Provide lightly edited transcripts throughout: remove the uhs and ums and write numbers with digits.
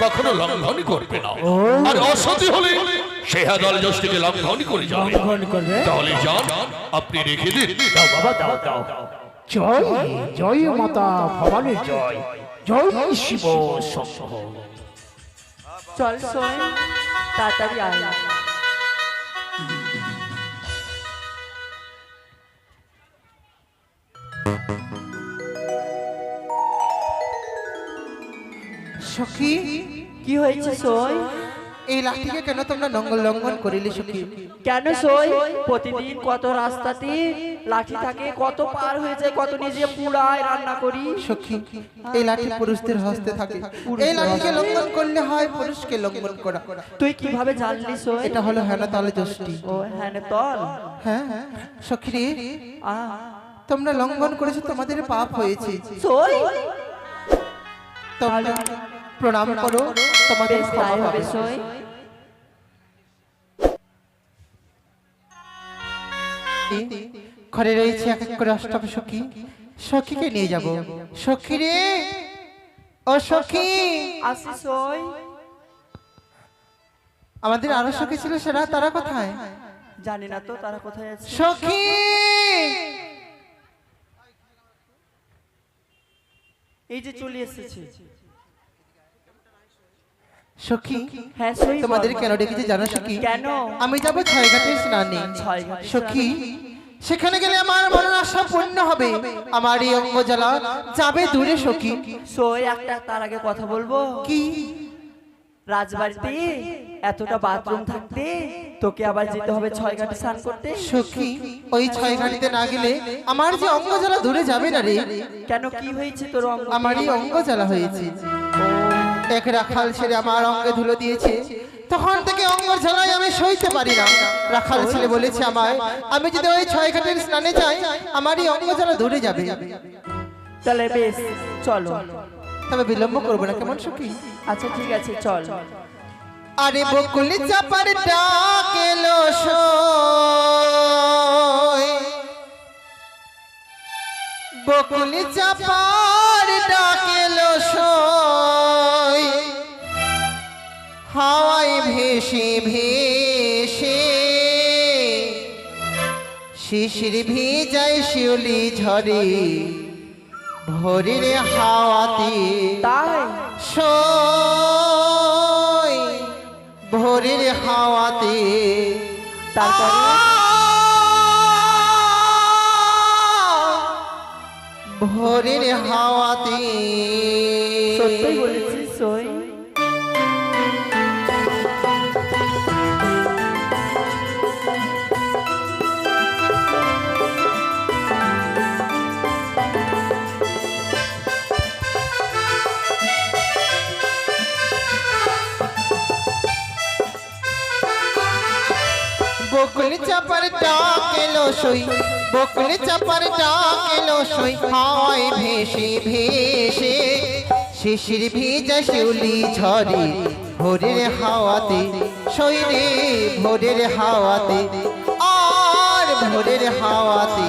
কখনো লঙ্ঘন করবে না, আর অসতী হলে সে দল জ্যেষ্ঠকে লঙ্ঘন করে যাবে। তাহলে যান, আপনি রেখে দিন। দাও বাবা, দাও দাও। জয় জয় মাতা ভবানীর জয়, জয় শিব শম্ভ। চল সোয়, তাড়াতাড়ি আয়। সখী, কি হয়েছে সোয়? এই লাঠিকে কেন তোমরা লঙ্ঘন করিলে সখী? কেন সোয়? প্রতিদিন কত রাস্তাতে লাঠি থাকে, কত পার হয়ে যায়, কত নিজে পুড়ায় রান্না করি। সখী, এই লাঠি পুরুষদের হস্তে থাকে, এই লাঠিকে লঙ্ঘন করলে হয় পুরুষকে লঙ্ঘন করা। তুই কিভাবে জানলি সোয়? এটা হলো হেনা তালে যষ্টি। ও হ্যাঁ তল। হ্যাঁ সখী রে, তোমরা লঙ্ঘন করেছো, তোমাদের পাপ হয়েছে। সোয় তোমরা প্রণাম করো, তোমাদের বেশ ক্ষমা তাই হবে হবে। সোয়। ঘরে রয়েছে এক এক করে অষ্টম সখী, সখীকে নিয়ে যাব। সখী রে, ও সখী, আসি সোয়। আমাদের আরো সখী ছিল, সেরা তারা কোথায়? জানি না তো তারা কোথায় আছে। সখী, এই যে চলে এসেছে। সখী, হ্যাঁ সোয়, তোমাদের বল। কেন ডেকেছি জানো সখী? কেন? আমি যাব ছয়ঘাটের স্নানে। ছয়ঘাটের সখী, সেখানে গেলে আমার মনের আশা পূর্ণ হবে, আমার এই অঙ্গ জ্বালা যাবে দূরে। সখী, সোয় একটা তার আগে কথা বলবো। কি? রাজবাড়িতে এতটা বাথরুম থাকতে তোকে আবার যেতে হবে ছয়ঘাটে স্নান করতে। সখী, ওই ছয়ঘাটিতে না গেলে আমার যে অঙ্গ জ্বালা দূরে যাবে না রে। কেন, কি হয়েছে তোর অঙ্গ? আমার এই অঙ্গ জ্বালা হয়েছে। এক রাখাল ছেলে আমার অঙ্গে ধুলো দিয়েছে, তখন থেকে অঙ্গ জ্বালায় আমি সইতে পারি না। রাখাল ছেলে বলেছে আমায়, আমি যদি ওই ছয়ঘাটের স্নানে যাই আমার এই অঙ্গ জ্বালা দূরে যাবে। তাহলে বেশ চলো। তবে বিলম্ব করবো না, কেমন সখী? আচ্ছা ঠিক আছে চল। আরে বকুল চাপার ডাক এলো সই, বকুল চাপার ডাক এলো সই, হাওয়ায় ভেসে ভেসে শিশির ভিজায় শিউলি ঝরে, ভোরের হাওয়াতে তাই সই, ভোরের হাওয়াতে। তারপরে ভোরের হাওয়াতে। সত্যি বলেছিস সোয়। বকুল চাপার ডাক এলো সই, বকুল চাপার ডাক এলো সই, হাওয়ায় ভেসে ভেসে শিশির ভিজা শিউলি ঝরে, ভোরের হাওয়াতে সই রে, ভোরের হাওয়াতে, আর ভোরের হাওয়াতে।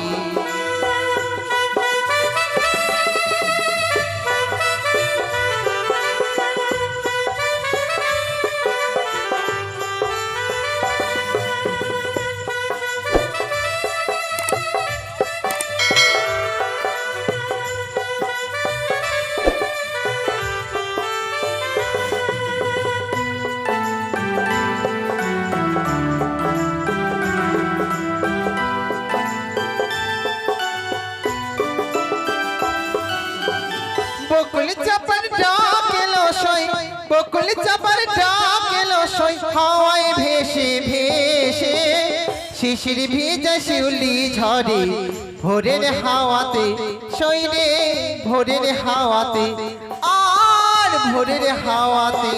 বকুল চাপার ডাক এলো সই, বকুল চাপার ডাক এলো সই, হাওয়ায় ভেসে ভেসে শিশির ভিজা শিউলি ঝরে, ভোরের হাওয়াতে সই রে, ভোরের হাওয়াতে, আর ভোরের হাওয়াতে।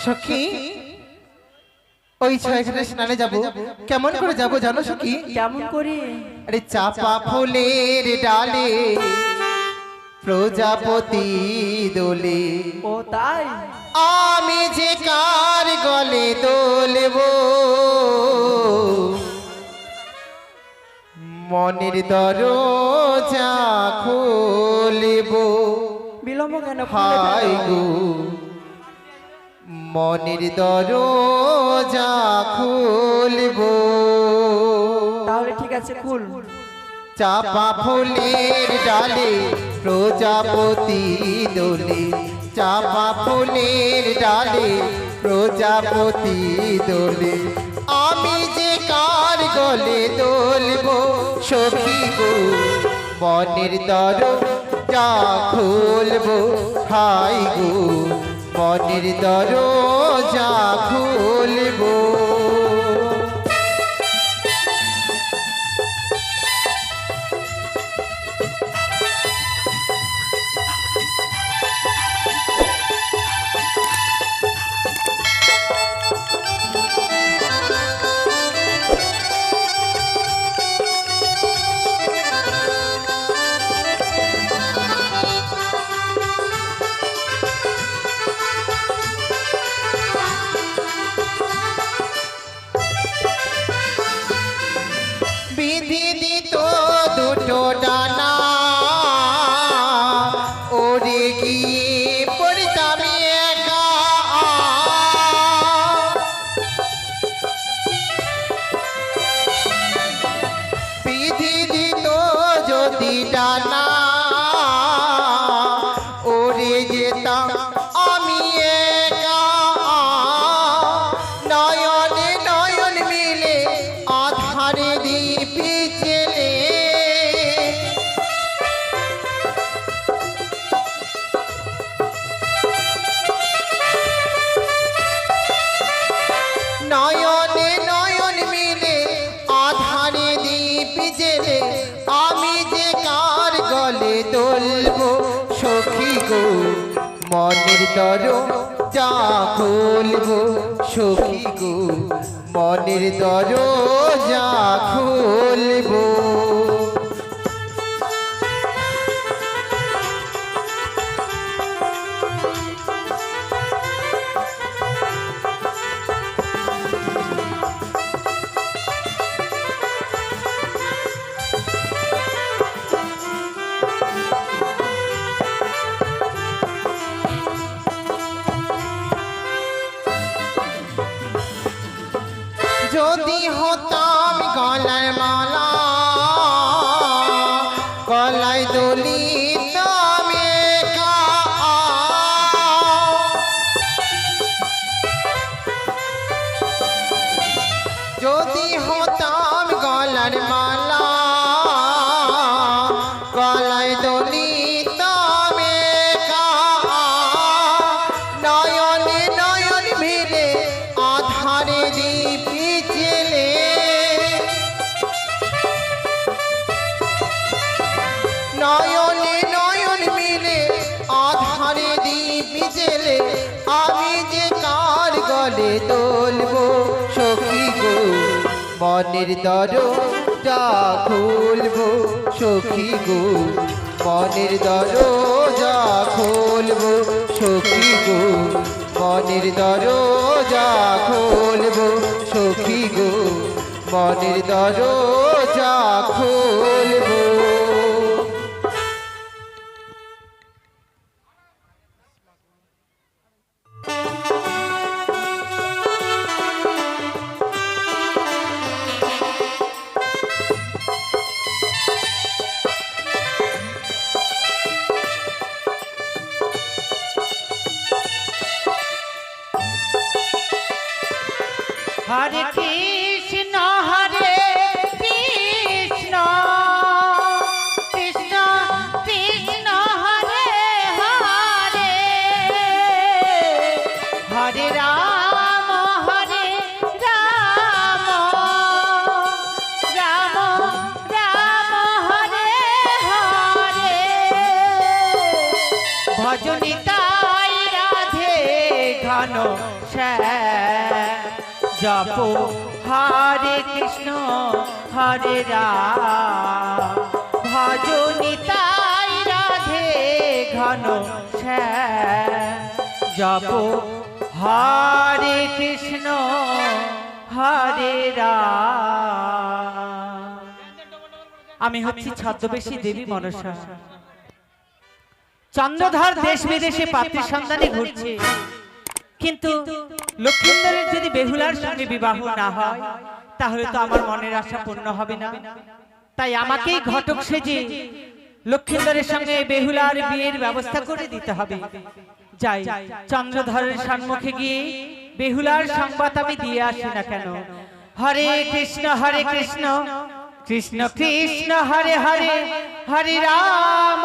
সখী, ওই ছয়ঘাটে স্নানে যাব, কেমন করে যাব জানো সখী? কেমন করে? আরে চাপা ফুলের ডালে প্রজাপতি দোলে। ও তাই? আমি যে কার গলে দোলব, মনের দরজা খুলব। বিলম্ব কেন? হাই গো, মনের দরজা খুলব। তাহলে ঠিক আছে, খুল। চাপা ফুলের ডালে প্রজাপতি দোলে, চাপা ফুলের ডালে প্রজাপতি দোলে। আমি যে কার গলে দোলব সখী গো, মনের দরজা খুলব। হাই গো, মনের দরজা খুলব। বিধি দিত দুটো ডানা, ওরে গিয়ে পড়তাম একা। বিধি দিত যদি ডানা, ওরে যেতাম আমি একা। নয়নে নয়ন মিলে আধারে দীপ জেলে, নয়নে নয়ন মিলে আধারে দীপ জেলে। আমি যে কার গলে দোলব সখী গো, মনের দরজা খুলব। সখী গো, মনের দরজা খুলব। যদি হতাম গলার মালা, গলায় দলিতাম একা। যদি হতাম গলার মালা, গলায় দলিতাম একা। নয়নে নয়ন মিলে আধারে দীপ জেলে, নয়নে নয়ন মিলে আধারে দীপ জেলে। আমি যে কার গলে দোলব সখী গো, মনের দরজা খুলব। সখী গো, মনের দরজা খুলব। সখী গো, মনের দরজা খুলব। সখী গো, মনের দরজা খুলব। হরে কৃষ্ণ হরে কৃষ্ণ, কৃষ্ণ কৃষ্ণ হরে হরে, হরে রাম হরে রাম, রাম রাম হরে হরে। ভজনিতাই রাধে ঘন শ্যাম, জপ হরে কৃষ্ণ হরে রাম। ভজনিতাই রাধে ঘন জপ হরে কৃষ্ণ হরে রাম। আমি হচ্ছি ছদ্মবেশী দেবী মনসা। চন্দ্রধর দেশ বিদেশে পাত্রীর সন্ধানে ঘুরছে, কিন্তু লক্ষিন্দরের যদি বেহুলার সঙ্গে বিবাহ না হয় তাহলে তো আমার মনের আশা পূর্ণ হবে না। তাই আমাকেই ঘটক সেজে লক্ষিন্দরের সঙ্গে বেহুলার বিয়ের ব্যবস্থা করে দিতে হবে। যাই চন্দ্রধরের সম্মুখে গিয়ে বেহুলার সংবাদ আমি দিয়ে আসি না কেন। হরে কৃষ্ণ কৃষ্ণ কৃষ্ণ হরে হরে, হরে রাম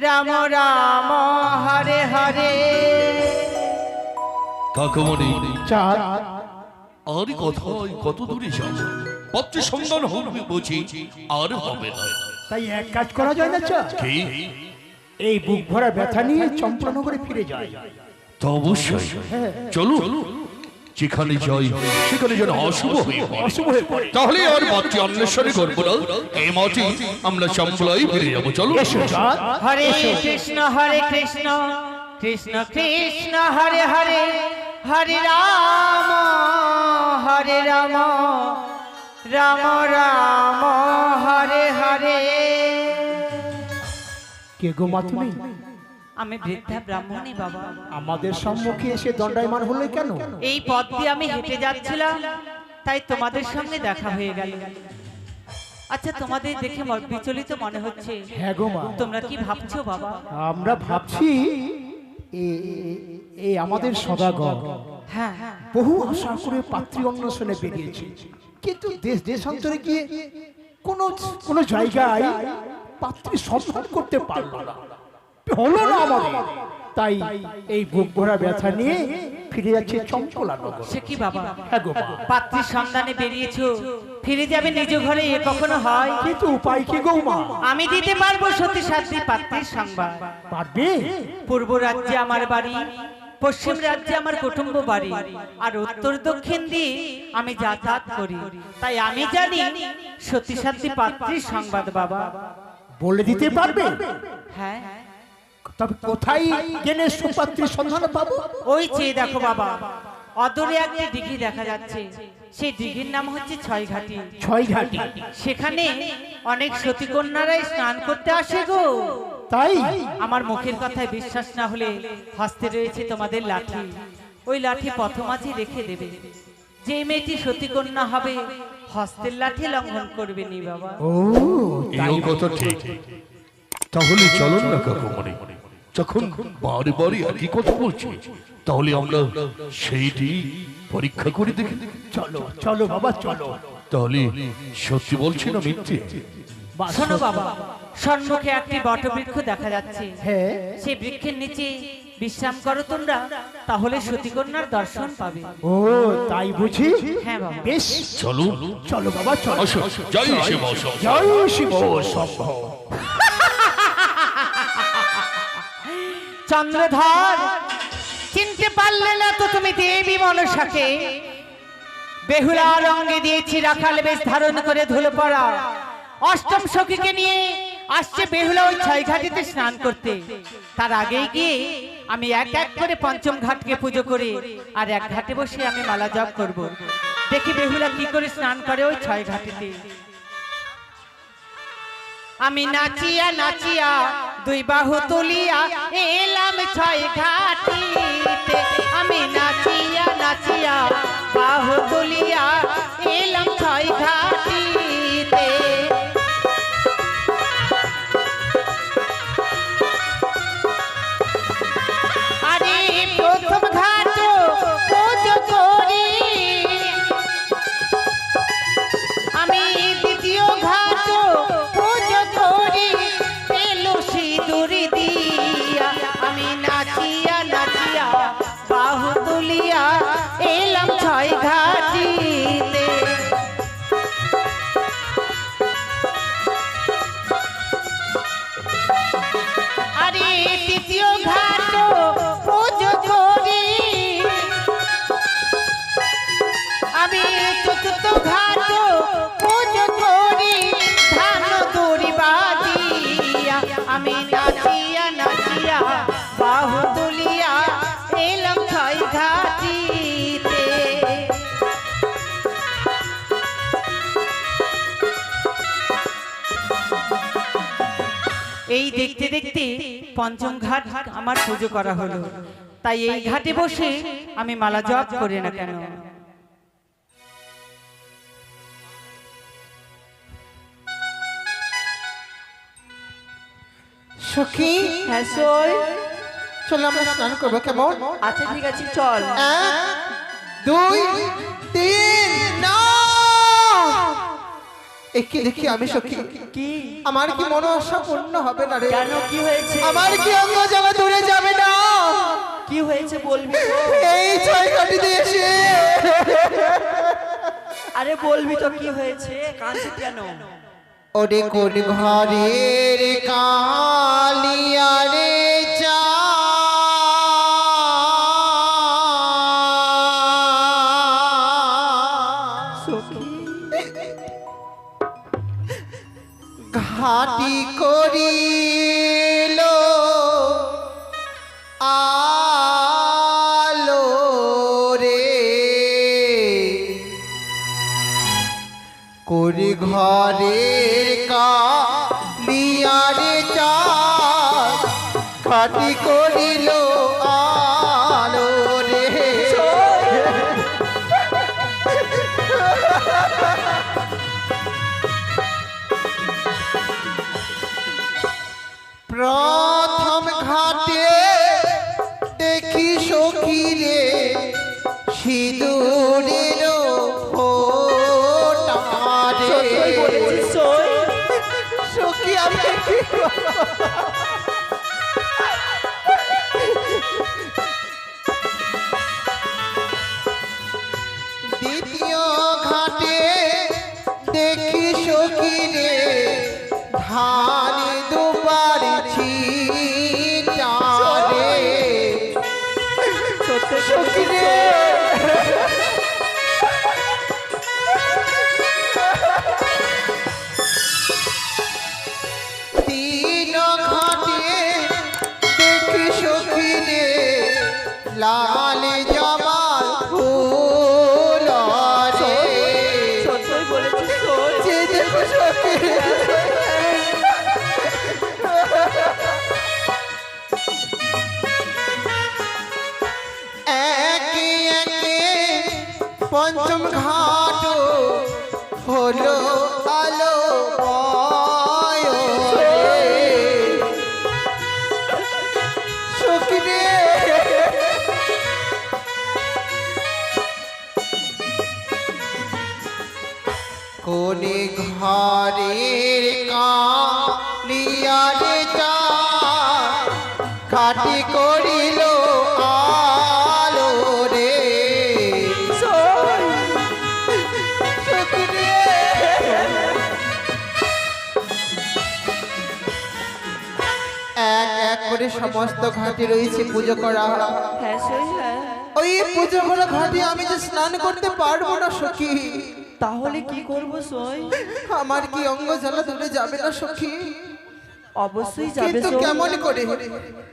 রাম রাম হরে হরে। কাকুমণি, চাঁদ আর কথায় কত দূরে যাব? পত্রে সন্ধান হবে বুঝি, আর হবে না। তাই এক কাজ করা যায় না চাঁদ, কি? এই বুক ভরা ব্যথা নিয়ে চম্পলানগরে ফিরে যায়। তো অবশ্যই চলো, যেখানে যাই সেখানে যেন অশুভ হয়ে পড়ে। তাহলে আর মাটি অন্বেষণে করবো না, এই মাটি আমরা চম্পলাই ফিরে যাবো। চলো এসো চাঁদ। হরে কৃষ্ণ কৃষ্ণ কৃষ্ণ হরে হরে, হরে রাম রাম রাম হরে হরে। কে গো মা তুমি? আমি বৃদ্ধা ব্রাহ্মণী বাবা। আমাদের সম্মুখে এসে দণ্ডায়মান হলে কেন? এই পথ দিয়ে আমি হেঁটে যাচ্ছিলাম, তাই তোমাদের সঙ্গে দেখা হয়ে গেল। আচ্ছা, তোমাদের দেখে বিচলিত মনে হচ্ছে। হ্যাঁ গো মা। তোমরা কি ভাবছো বাবা? আমরা ভাবছি এই আমাদের সদাগর হ্যাঁ, বহু আশা করে পাত্রী অন্বেষণে বেরিয়েছে, কিন্তু দেশ দেশান্তরে গিয়ে কোনো জায়গায় পাত্রী সন্ধান করতে পারলো না, হলো না আমাদের। তাই এই বুক ভরা ব্যথা নিয়ে ফিরে যাচ্ছে চম্পলানগর। সে কি বাবা? হ্যাঁ গো মা। পাত্রীর সন্ধানে বেরিয়েছো, ফিরে যাবে নিজ ঘরে, এ কখনো হয়? কিন্তু উপায় কি গো মা? আমি দিতে পারবো সতী সাধ্যি পাত্রীর সংবাদ। পারবে? পূর্ব রাজ্যে আমার বাড়ি, পশ্চিম রাজ্যে আমার কুটুম্ব বাড়ি, আর উত্তর দক্ষিণ দিয়ে আমি যাতায়াত করি। তাই আমি জানি সতী সাধ্যি পাত্রীর সংবাদ বাবা। বলে দিতে পারবে? হ্যাঁ। তবে কোথায় গেলে সুপাত্রীর সন্ধান পাবো? ওই চেয়ে দেখো বাবা, অদূরে একটি দিঘি দেখা যাচ্ছে। সেই দিঘির নাম হচ্ছে ছয়ঘাটি। ছয়ঘাটি? সেখানে অনেক সতী কন্যারাই স্নান করতে আসে গো। তাই? আমার মুখের কথায় বিশ্বাস না হলে হস্তে রয়েছে তোমাদের লাঠি, ওই লাঠি পথমাঝি রেখে দেবে। যে মেয়েটি সতী কন্যা হবে হস্তের লাঠি লঙ্ঘন করবে নি বাবা। ও এই কথা ঠিক। তাহলে চলো না কাকুমণি, যখন বারে বারে একই কথা বলছি, তাহলে আমরা সেইটি পরীক্ষা করে দেখি। চলো চলো বাবা চলো। তাহলে সত্যি বলছি না মিথ্যে? শোনো বাবা, সম্মুখে একটি বটবৃক্ষ দেখা যাচ্ছে। হ্যাঁ। সেই বৃক্ষের নিচে বিশ্রাম করো তোমরা, তাহলে সতীকন্যার দর্শন পাবে। ও তাই বুঝি? হ্যাঁ বাবা। বেশ চলো চলো বাবা চলো। আসো, জয় শিব আসো। জয় শিব শম্ভ। চন্দ্রধর, চিনতে পারলে না তো তুমি দেবী মনসাকে? বেহুলা রঙে দিয়েছি রাখাল বেশ ধারণ করে ধুলো পড়া, অষ্টম সখীকে নিয়ে আসছে বেহুলা ওই ছয়ঘাটিতে স্নান করতে। তার আগেই গিয়ে আমি এক এক করে পঞ্চম ঘাটকে পুজো করে আর এক ঘাটে বসে আমি মালা জপ করব। দেখি বেহুলা কি করে স্নান করে ওই ছয়ঘাটিতে। আমি নাচিয়া নাচিয়া দুই বাহু তুলিয়া এলাম ছয়ঘাটিতে। আমি নাচিয়া নাচিয়া বাহু তুলিয়া এলাম ছয়ঘাটিতে। আরে প্রথম ঘাট পুজো করি, আমি দ্বিতীয় ঘাট পুজো করি, এলো সিঁদুরি দিয়া। আমি নাচিয়া নাচিয়া বাহু তুলিয়া এলাম ছয়ঘাটিতে। আমি নাচিয়া নাচিয়া বাহু তুলিয়া এলাম ছয় ঘাটিতে। এই দেখতে দেখতে পঞ্চম ঘাট আমার পুজো করা হলো, তাই এই ঘাটে বসে আমি মালা জপ করি না কেন। সখী হ্যাঁ সই। চলো আমরা স্নান করবো, কেমন? আচ্ছা ঠিক আছে চল। 1 2 3 না একে দেখি আমি সখী, কি আমার কি মনে আশা পূর্ণ হবে না রে? কেন কি হয়েছে? আমার কি অঙ্গ জ্বালা দূরে যাবে না? কি হয়েছে বলবি তো? এই ছয় ঘাটি দিয়েছে। আরে বলবি তো কি হয়েছে, কাঁদছিস কেন? ওরে কোন ঘরের কালিয়া রে চা ঘাটি করিল আলো রে করি ঘরের কালিয়ারে চা ঘাটি করিল আলো রে প্রথম ঘাটে দেখি সখী রে সিঁদুরের ফোঁটা রে। সত্যই বলেছিস সই। সখী আমি কি করব? দ্বিতীয় ঘাটে দেখি সখী রে ধান দুবার ছিটা রে সখী রে তিন ঘাটে দেখি সখী রে লাল জামাল ফুল রে সত্যই বলেছিস সই। যে দেখো সখী রে একে একে পঞ্চম ঘাট হলো আলো পয় রে সখী রে কোনে ঘরের কালিয়ারে চা ঘাটি করিল আলো রে সখী রে এক এক করে সমস্ত ঘাটে রয়েছে পুজো করা। হ্যাঁ সই হ্যাঁ। ওই পুজো করা ঘাটে আমি যে স্নান করতে পারবো না সখী। তাহলে কি করব সই? আমার কি অঙ্গ জ্বালা দূরে যাবে না সখী? অবশ্যই যাবে কিন্তু সই। কেমন করে?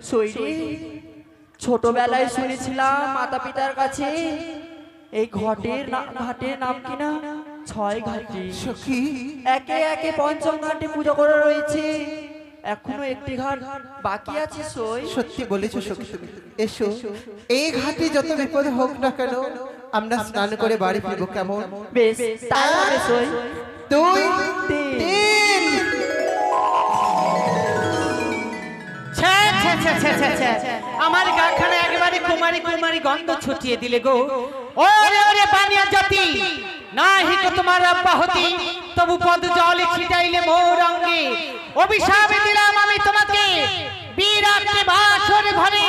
সই রে, ছোটবেলায় শুনেছিলাম মাতা পিতার কাছে এই ঘাটের নাম কিনা ছয় ঘাটি। সখী একে একে পঞ্চম ঘাটে পুজো করা রয়েছে, এখনো একটি ঘাট বাকি আছে সই। সত্যি বলেছো সখী তুমি। এসো এই ঘাটে যত বিপদ হোক না কেন আমরা স্নান করে বাড়ি ফিরবো, কেমন? বেশ তাই হবে সই। 2 তিন। 3 আমার গাখানে একেবারে কুমারী কুমারী গন্ধ ছুটিয়ে দিলে গো। ওরে ওরে বানিয়া জাতি নাহি কো তোমার অব্যাহতি, তবু পদ জলে ছিটাইলে মোর অঙ্গে। অভিশাপ দিলাম আমি তোমাকে, বিরাটে বাসর ঘরে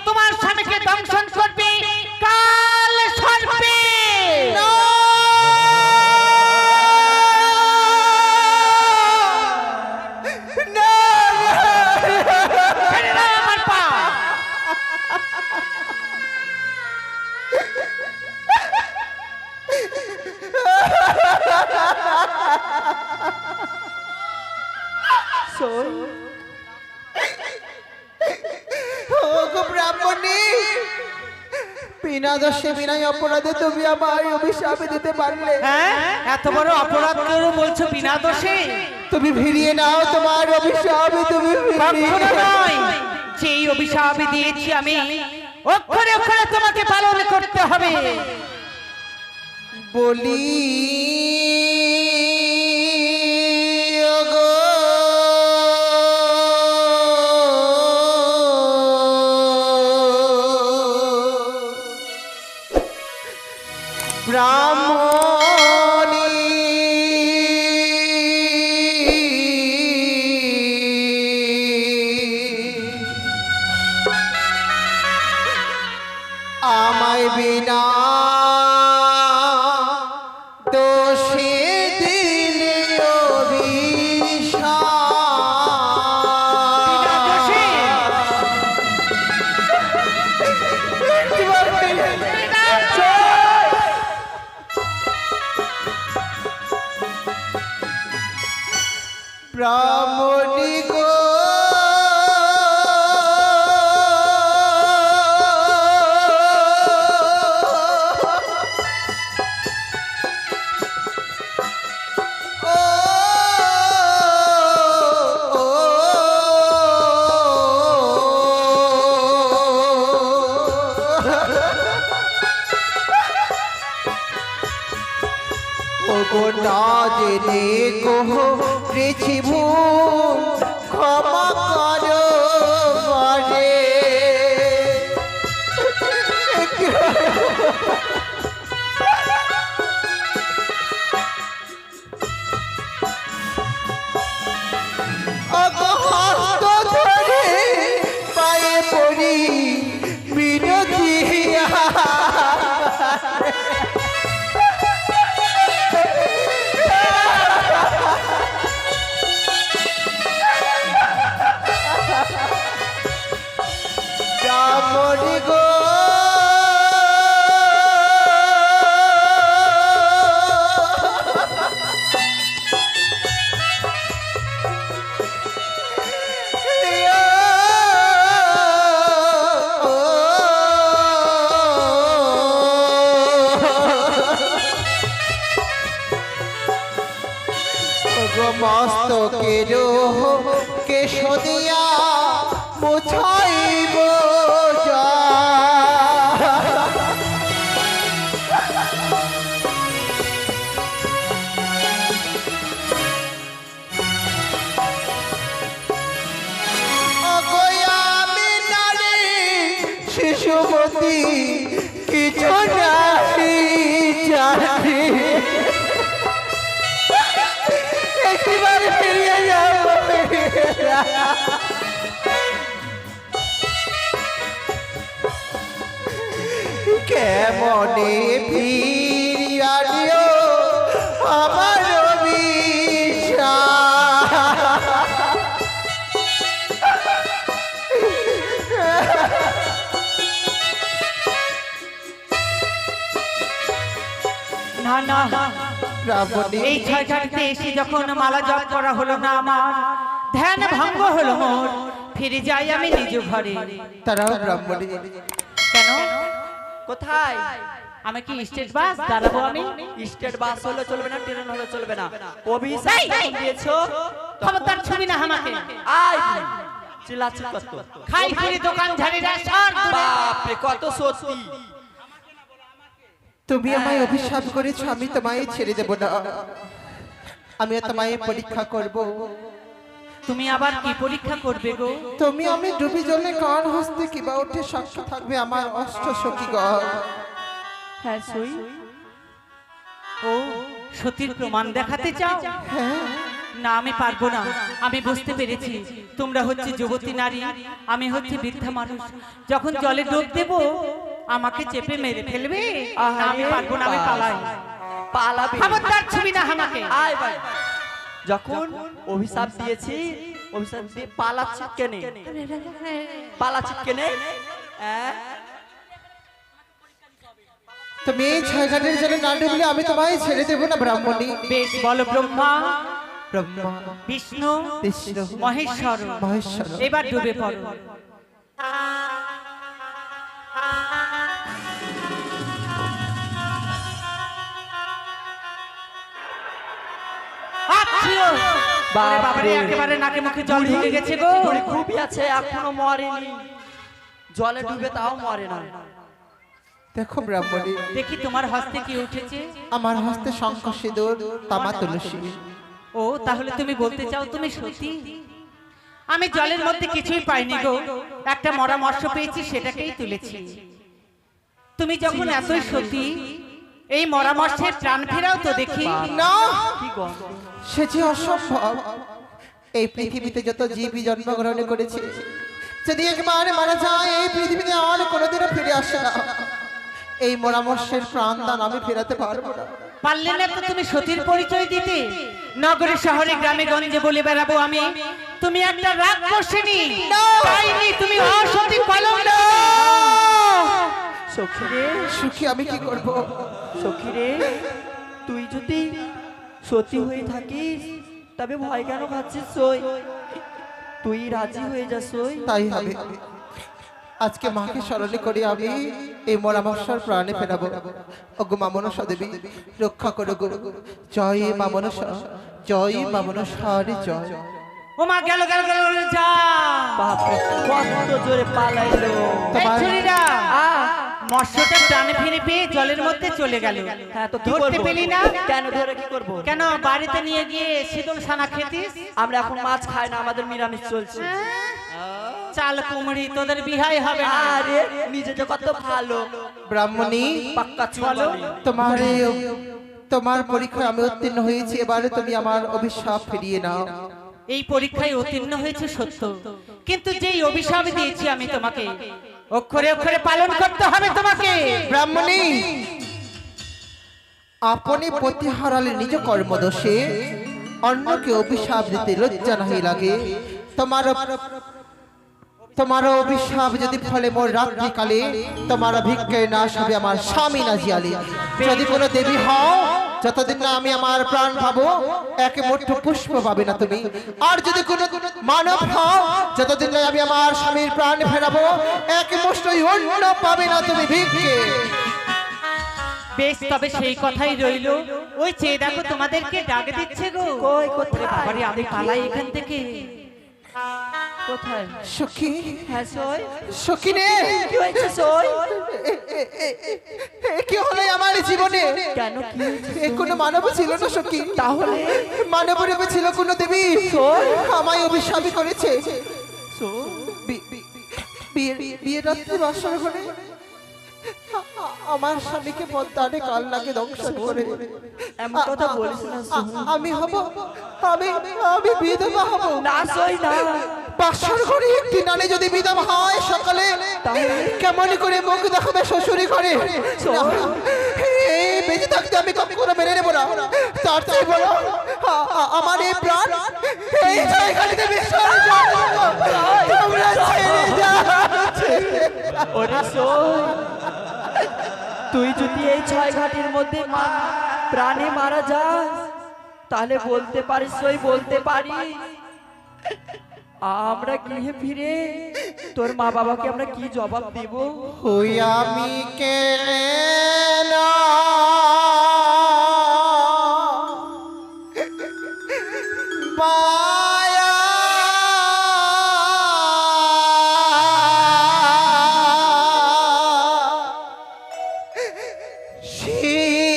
তোমার স্বামীকে দংশন করবে কাল সর্পে। ছেড়ে দাও আমার পা। সই ব্রাহ্মণী, বিনা দোষে বিনা অপরাধে তুমি আমায় অভিশাপ দিতে পারলে। হ্যাঁ, এত বড় অপরাধ করে বলছো বিনা দোষে? তুমি ফিরিয়ে নাও তোমার অভিশাপ, তুমি কখনো নয়। যেই অভিশাপ দিয়েছি আমি, অক্ষরে অক্ষরে তোমাকে পালন করতে হবে। বলি ওগো ব্রাহ্মণী, আমায় বিনা দোষে দিলে ব্রাহ্মণী গো, ওগো না জেনে করেছি ভুল, ক্ষমা করো করে। ওগো হস্ত ধরে পায়ে পড়ি বিনতি, ব্রাহ্মণী গো, মস্তকের কেশ দিয়া মুছাইব যা, আমি নারী শিশুমতী কিছু নারী জানি, একবার ফিরিয়ে যাব। কেমনে ফিরিয়া দিও আমার না না, ব্রাহ্মণী, এই ছয়ঘাটে এসে যখন মালা জপ করা হলো না, আমার ধ্যান ভঙ্গ হলো মোর। ফিরে যাই আমি নিজ ঘরে। তারাও ব্রাহ্মণী, কেন? কোথায়? আমি কি স্টেট বাস দাঁড়াবো? আমি স্টেট বাস হলে চলবে না, ট্রেন হলে চলবে না। অভিশাপ যখন দিয়েছো খবরদার ছবি না আমাকে। আয় চিল্লাচ্ছি কত, খাই পুরি দোকান ঝাড়িরা সর দূরে। বাপ রে কত সত্যি। তুমি আমায় অভিশাপ করেছো, আমি তোমায় ছেড়ে দেব না। আমি তোমায় পরীক্ষা করব। তুমি আবার কি পরীক্ষা করবে গো? তুমি আমি ডুবি জলে কার হস্তে কিবা উঠে সাক্ষ্য থাকবে আমার অষ্ট সখী গণ। হ্যাঁ সই। ও সতীর প্রমাণ দেখাতে চাও? হ্যাঁ, না আমি পারবো না। আমি বুঝতে পেরেছি তোমরা হচ্ছে যুবতী নারী, আমি হচ্ছে বৃদ্ধা মানুষ। যখন জলে ডুব দেব আমাকে চেপে মেরে ফেলবে। না, আমি পারবো না, আমি পালাই। পালাবি? খবরদার ছবি না আমাকে। আয় ভাই, যখন অভিশাপ দিয়েছি, অভিশাপ দিয়ে পালাচ্ছি কেনে? পালাচ্ছি কেনে? তুমি এই ছয়ঘাটের জলে না ডুবলে আমি তোমায় ছেড়ে দেব না ব্রাহ্মণী। বেশ বলো ব্রহ্মা, ব্রহ্মা, বিষ্ণু, বিষ্ণু, মহেশ্বর, মহেশ্বর, এবার ডুবে পড়ো। ওরে বাবারে, একেবারে নাকে মুখে জল ঢুকে গেছে গো। বুড়ি খুবই আছে, এখনো মরেনি, জলে ডুবে তাও মরে না। দেখো ব্রাহ্মণী, দেখি তোমার হস্তে কি উঠেছে। আমার হস্তে শঙ্খ সিঁদুর, তামা তুলসী। ও, তাহলে তুমি বলতে চাও তুমি সতী? আমি জলের মধ্যে কিছুই পাইনি গো, একটা মরা মৎস্য পেয়েছি, সেটাকেই তুলেছি। তুমি যখন এতই সতী, এই মরা মৎস্যের প্রাণ ফেরাও তো দেখি। না, কি গন্ধ! সে যে অসম্ভব। এই পৃথিবীতে যত জীবই জন্মগ্রহণ করেছে, যদি একবার মারা যায় এই পৃথিবীতে আর কোনোদিনও ফিরে আসে না। এই মরামর্শের প্রাণদান আমি ফেরাতে পারবো না। পারলে না তো তুমি সতীর পরিচয় দিতে। নগরে শহরে গ্রামে গঞ্জে বলে বেড়াবো আমি তুমি একটা রাগ বসেনি, তাইনি তুমি অসতী পালন। সখী রে, সুখী আমি কি করব? সখী রে, তুই যদি সতী হয়ে থাকিস তবে ভয় কেন খাচ্ছিস? সই, তুই রাজি হয়ে যা। সই, তাই হবে। আজকে মাকে স্মরণে করে আমি এই মরামর্শার প্রাণে ফেরাবো। ওগো মা মনসা দেবী, রক্ষা করো গো। জয় মা মনসা, জয় মা মনসা রে জয়। ও মা, গেল গেল গেল, যা বাপরে কত জোরে পালাইলো। এই ছুরিরা, আ, মৎস্যটা প্রাণে ফিরে পেয়ে জলের মধ্যে চলে গেল। হ্যাঁ, তো কি ধরতে করবো? পেলি না? কেন ধরে কি করব? কেন বাড়িতে নিয়ে গিয়ে শীতল ছানা খেতিস? আমরা এখন মাছ খাই না, আমাদের নিরামিষ চলছে। চাল কুমড়ি, তোদের বিহাই হবে না। আরে নিজে যে কত ভালো ব্রাহ্মণী, পাক্কা চলো। তোমার তোমার পরীক্ষায় আমি উত্তীর্ণ হয়েছি, এবারে তুমি আমার অভিশাপ ফিরিয়ে নাও। এই পরীক্ষায় উত্তীর্ণ হয়েছে সত্য, কিন্তু যেই অভিশাপ দিয়েছি আমি তোমাকে, অক্ষরে অক্ষরে পালন করতে হবে তোমাকে। ব্রাহ্মণী, আপনি পতি হারালে নিজ কর্মদোষে অন্যকে অভিশাপ দিতে লজ্জা নাহি লাগে। তোমার অভিশাপ যদি ফলে মোর রাত্রিকালে তোমার ভিক্ষে নাশ হবে আমার স্বামী না জিয়ালে। যদি কোনো দেবী হও, যতদিন না আমি আমার প্রাণ পাবো এক মুঠো পুষ্প পাবে না তুমি। আর যদি কোনো মানব হও, যতদিন না আমি আমার স্বামীর প্রাণ ফেরাবো এক মুঠোই অন্ন পাবে না তুমি ভিক্ষে। বেশ, তবে সেই কথাই রইলো। ওই চেয়ে দেখো, তোমাদেরকে ডাক দিচ্ছে গো। কই, কোথায়? বাবারে, আমি পালাই এখান থেকে। কোথায়? সখী, হ্যাঁ সই, সখী রে, কি হয়েছে? সই, কি হলো আমার জীবনে? কেন কি হয়েছে? কোনো মানব ছিল না সখী, তাহলে মানব রূপে ছিল কোনো দেবী আমায় অভিশাপ করেছে। সই, বিয়ে রাত্রে বাসর ঘরে আমার স্বামীকে পদ্মারে কাল লাগে দংশন করে। এমন কথা বলিস না সই। আমি হব, আমি বিধবা হব না সই না, বাসর ঘরে একটি নারী যদি বিধবা হয় সকালে, তাহলে কেমন করে মুখ দেখাবে শ্বশুরি ঘরে? এই বেঁচে থাকতে আমি কখনো মেনে নেব না। তার চেয়ে বলো আমার এই প্রাণ এই জায়গাটিতে বিসর্জন দেব। তোমরা ছেড়ে দাও। ওরে সই, তুই যদি এই 6 ঘাটের মধ্যে প্রাণে মারা যাস তাহলে বলতে পারিস সই, বলতে পারিস আমরা গৃহে ফিরে তোর মা বাবাকে আমরা কি জবাব দেব? হই আমি কেনা মায়া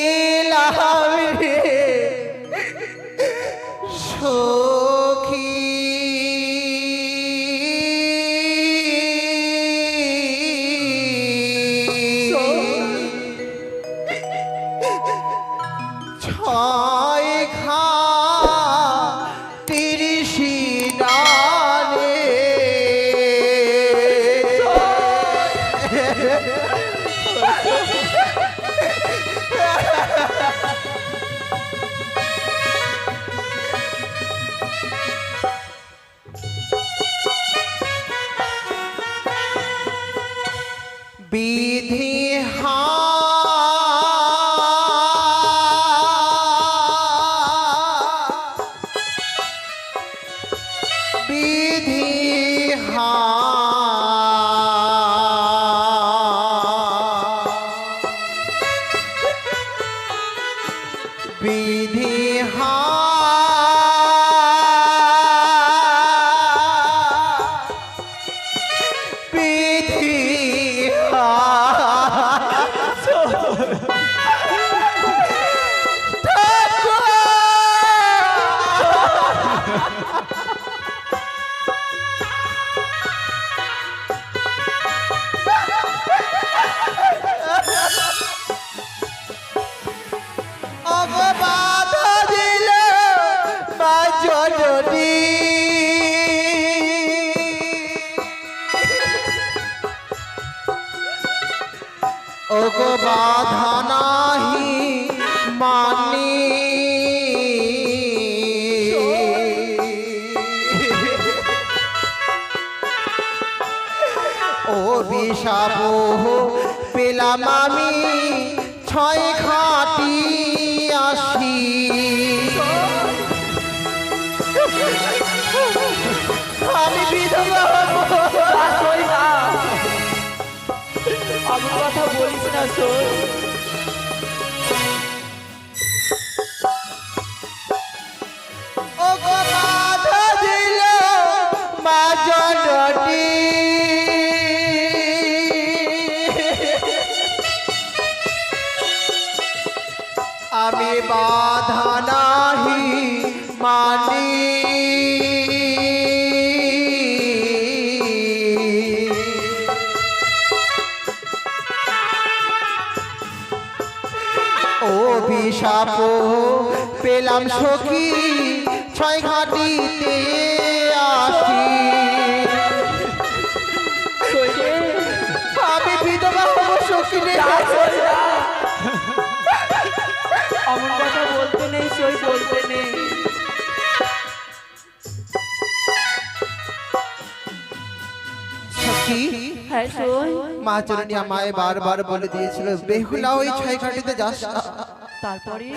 শিলামি সখী ছয় ঘা তিরিশি ডালে বিধি বিধি বিধি বাধা নাহি মানি অভিশাপ পেলাম আমি ছয় ঘাটি আসি আমি বিধবা হব। না, সই না। আমার কথা বলিস না সই। ও গো বাধা দিল মা জননী আমি বাধা নাহি মানি অভিশাপ পেলাম সখী ছয় ঘাটিতে আসি সই রে। আমি বিধবা হব সখী রে। না, সই না। আমার কথা বলতে নেই সই, বলতে নেই। সখী হ্যাঁ সই। মা জননী আমায় বারবার বলে দিয়েছিল বেহুলা ওই ছয় ঘাটিতে যাস না। তারপরে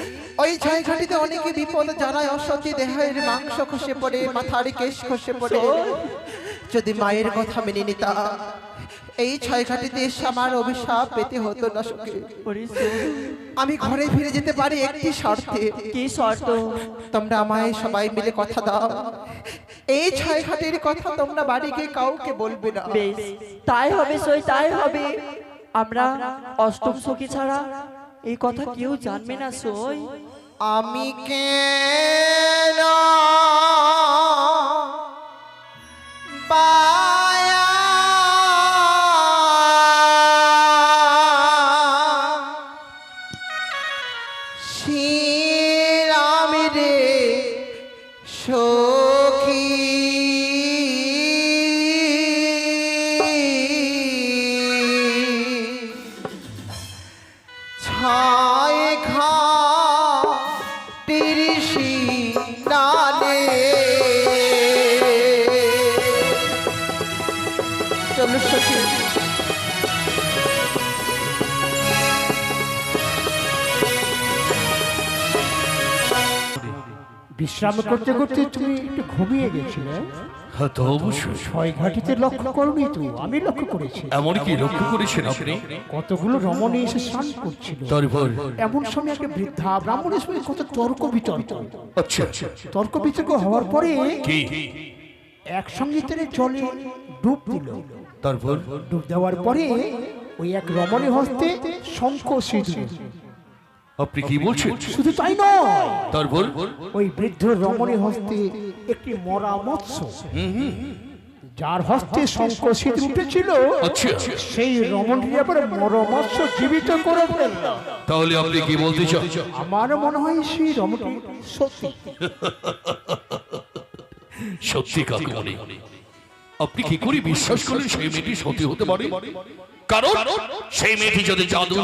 ওই ছয় ঘাটিতে অনেকে বিপদ জানায় অসতি দেহের মাংস খসে পড়ে মাথার কেশ খসে পড়ে যদি মায়ের কথা মেনে নিতাম এই ছয় ঘাটিতে এসে আমার অভিশাপ পেতে হতো না সখী। ওরে সই। আমি ঘরে ফিরে যেতে পারি একটি শর্তে কি শর্ত? তোমরা আমায় সবাই মিলে কথা দাও এই ছয় ঘাটের কথা তোমরা বাড়ি গিয়ে কাউকে বলবে না। বেশ, তাই হবে সই, তাই হবে। আমরা অষ্টম সখী ছাড়া এই কথা কেউ জানবে না সই। আমি কেন পায়া শ্রীরাম রে সখী ছয় ঘাটির শিলালে চলো সখী বিশ্রাম করতে করতে তুমি একটু ঘুমিয়ে গেছিলে। হ্যাঁ তো অবশ্যই। ছয় ঘাটিতে লক্ষ্য করনি তো, আমি লক্ষ্য করেছি। এমন কি লক্ষ্য করেছেন আপনি? কতগুলো রমণী এসে স্নান করছিল। তারপর? এমন সময় একটা বৃদ্ধা ব্রাহ্মণের সঙ্গে কত তর্ক বিতর্ক। আচ্ছা আচ্ছা। তর্ক বিতর্ক হওয়ার পরে কি? একসঙ্গে তারা জলে ডুব দিল। তারপর? ডুব দেওয়ার পরে ওই এক রমণী হস্তে শঙ্খ সিঁদুর। আপনি কি বলছেন? শুধু তাই নয়, তারপর? ওই বৃদ্ধ রমণী হস্তে একটি মরা মৎস্য, যার হস্তে শঙ্খ সিঁদুর উঠেছিল, আচ্ছা। সেই রমণী আবার মরা মৎস্য জীবিত করে ফেলল। তাহলে আপনি কি বলতে চান? আমার মনে হয় সেই রমণী সত্যি। সত্যি কাকুমণি, আপনি কি করে বিশ্বাস করেন সেই মেয়েটি সত্যি হতে পারে? কারণ সেই মেয়েটি যদি জাদু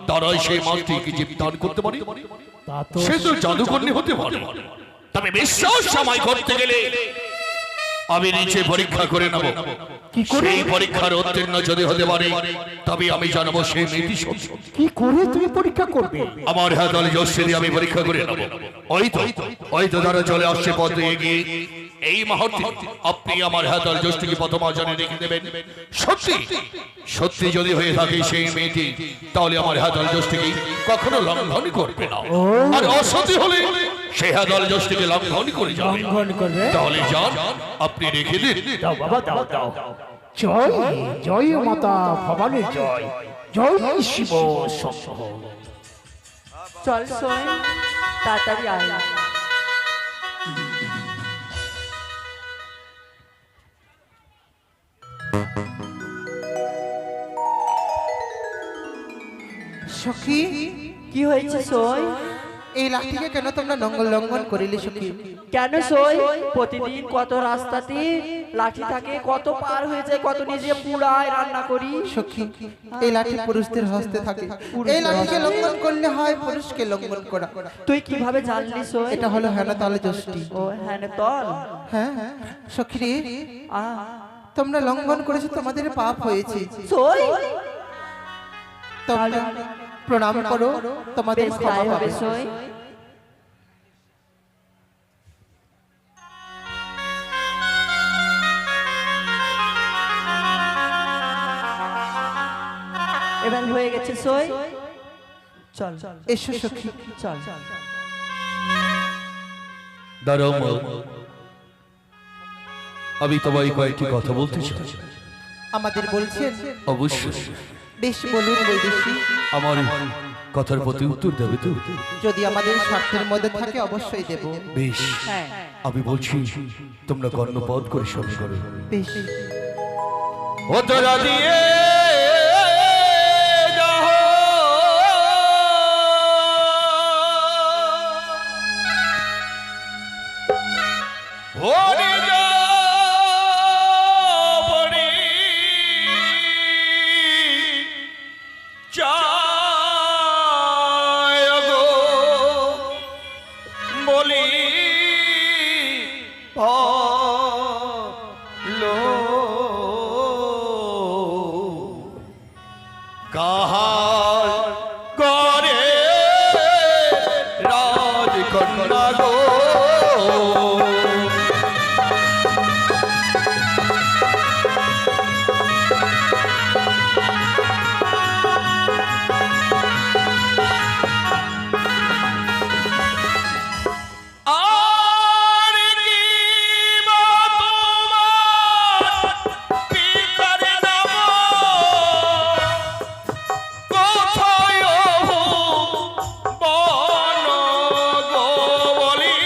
দ্বারাই সেই মাছটিকে জীবদান করতে পারে, তা তো সে তো জাদুকর্ণী হতে পারে। তবে বিশ্বাস আমায় করতে গেলে আমি নিচে পরীক্ষা করে নেব। সেই পরীক্ষার উত্তীর্ণ যদি হতে পারে তবে আমি জানাবো সেই মেয়েটি সত্যি। কি করে তুমি পরীক্ষা করবে? আমার হাত আলে জোশে দিয়ে আমি পরীক্ষা করে নেব। ওই তো তারা চলে আসছে পথে এগিয়ে। এই মুহূর্তে আপনি আমার হাত আলে জোশটিকে প্রথম আজানে রেখে দেবেন। সত্যি সত্যি যদি হয়ে থাকে সেই মেয়েটি, তাহলে আমার হাত আলে জোশটিকে কখনো লঙ্ঘন করবে না। আর অসত্যি হলে সেই হাত আলে জোশটিকে লঙ্ঘন করে যাবে। লঙ্ঘন করবে? তাহলে যান, আপনি রেখে দিন। দাও বাবা, দাও দাও। জয় জয় মাতা ভবানী, জয় জয় শিব শম্ভ। চল সই, তাড়াতাড়ি আয়। সখী কি হয়েছে সই? এই লাঠিকে কেন তোমরা লঙ্ঘন করিলে সখী? কেন সই? প্রতিদিন কত রাস্তাতে লাঠি থাকে, কত পার হয়ে যায়, কত নিজে পুড়ায় রান্না করি। সখী, এই লাঠি পুরুষদের হস্তে থাকে। এই লাঠিকে লঙ্ঘন করলে হয় পুরুষকে লঙ্ঘন করা। তুই কিভাবে জানলি সই? এটা হলো হেনা তালে যষ্টি। ও হ্যাঁ নে তল। হ্যাঁ সখী রে, তোমরা লঙ্ঘন করেছো, তোমাদের পাপ হয়েছে। সই তোমরা প্রণাম করো, তোমাদের বেশ ক্ষমা তাই হবে হবে। সই। এবার হয়ে গেছে সই, চল এসো সখী। চল। দাঁড়াও মা, আমি তোমায় কয়েকটি কথা বলতে চাই। আমাদের বলছেন? অবশ্যই। বেশ বলুন বৈদেশী। আমার কথার প্রতি উত্তর দেবে তো? যদি আমাদের স্বার্থের মধ্যে থাকে অবশ্যই দেব। বেশ, হ্যাঁ আমি বলছি তোমরা কর্ণপদ করে শোন করো। বেশ। ওতরা দিয়ে যাও, ওরে যাবরি চায় গো বলি লো কাহার করে রাজকন্যা গো, আর কি বা তোমার পিতার নাম কোথায় বন গো বলি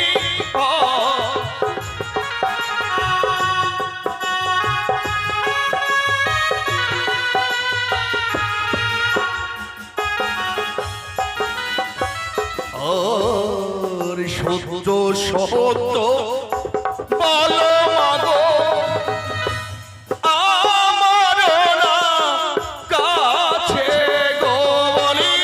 আর সত্য সত্য বলো মাগো, আমার না কাছে গো বলি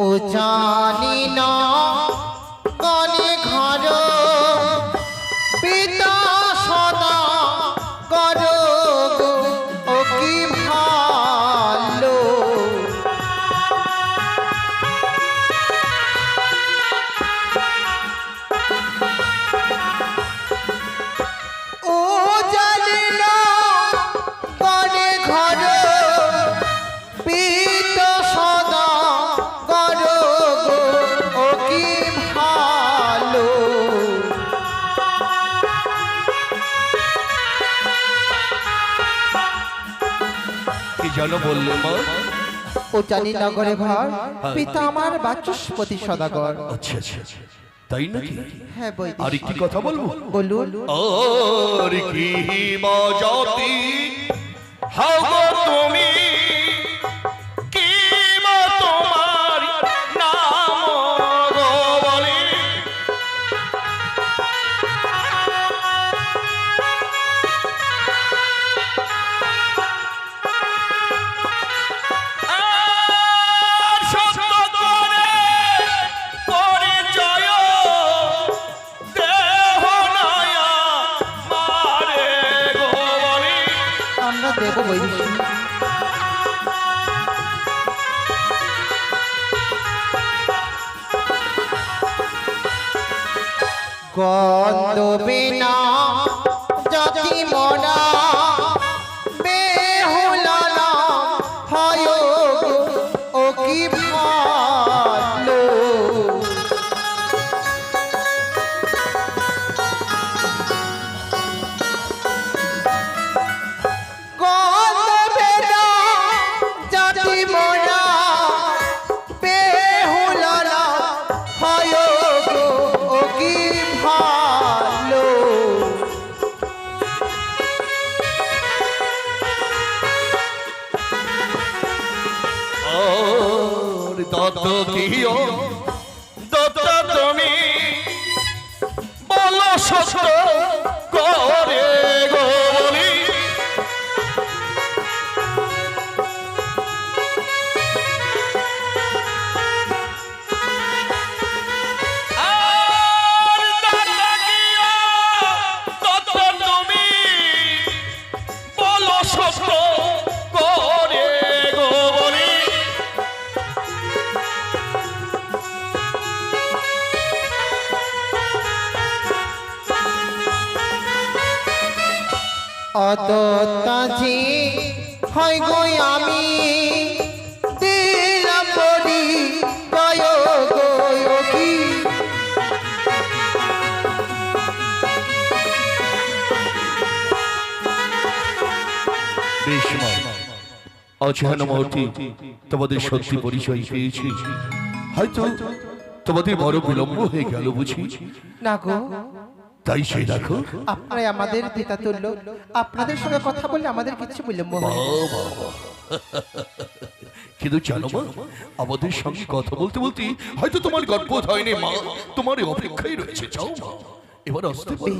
ও জানি না গনে ঘর পিতা সদা করো গো, ও কি ভালো। ও জানি না গনে ঘর পিতা সদা করো গো, ও কি ভালো। কি জানো বললে মা? ও জানি নগরে ঘর পিতা আমার বাচস্পতি সদাগর। আচ্ছা আচ্ছা, তাই নাকি? হ্যাঁ বই। আর একটি কথা বলবো? বলুন। আর কি মজাতি হাও গো তুমি, কি মা তোমার নাম গো বলি আর সত্য করে পরিচয় দেহ নয়া মারে গো বলি আমরা দেব বৈদেশী। গন্ধবে না জাতি মনা বেহুলা না হয় গো, ও কি ভালো। গন্ধবে না জাতি মনা বেহুলা না হয় গো, ও কি ভালো। দত্ত কিও দত্ত তুমি বলো সত্য করে গো বলি অততাজি হয় গো আমি দিলাম বলি গয় গয়কি অচেনা মুহূর্তে তোমাদের সত্যি পরিচয় পেয়েছি। হয়তো তোমাদের বড় বিলম্ব হয়ে গেল বুঝি। না গো, তাই সে দেখো আপনারাই আমাদের পিতা তুল্য, আপনাদের সঙ্গে কথা বললে আমাদের কিছু বিলম্ব হয় না। কিন্তু জানো মা, আমাদের সঙ্গে কথা বলতে বলতে হয়তো তোমার গর্ভবোধ হয়নি মা, তোমার অপেক্ষায় রয়েছে। যাও মা, এবার আসতে পারো।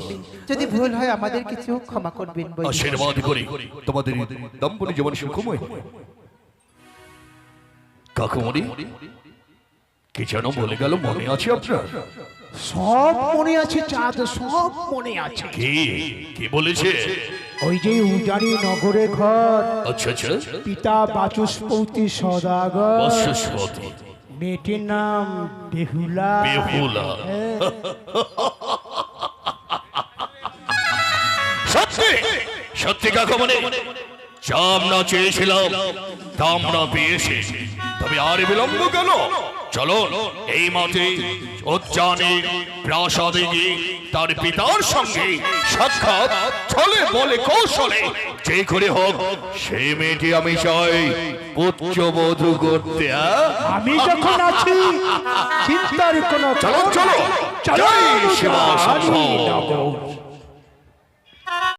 যদি ভুল হয় আমাদের কিছু ক্ষমা করবেন বৈদি। আশীর্বাদ করি তোমাদের দম্পতি জীবন সুখময়। কাকুমণি কি যেন বলে গেল, মনে আছে আপনার? সব মনে আছে চাঁদ, সব মনে আছে। কি কি বলেছে? ওই যে উজানি নগরে ঘর, আচ্ছা আচ্ছা, পিতা বাচস্পতি সদাগর, বাচস্পতি, মেয়েটির নাম বেহুলা। বেহুলা। সত্যি সত্যি কাকুমণি, যা আমরা চেয়েছিলাম তা আমরা পেয়েছি। তবে আর বিলম্ব কেন? চলো এই মতে উজ্জানের প্রাসাদে গিয়ে তার পিতার সঙ্গে সাক্ষাৎ ছলে বলে কৌশলে যে করে হোক সেই মেয়েটি আমি চাই পুত্রবধূ করতে। আমি যখন আছি, চিন্তার কোনো চলো চলো, চলো জয় শিবা উজানি শম্ভু। নগর।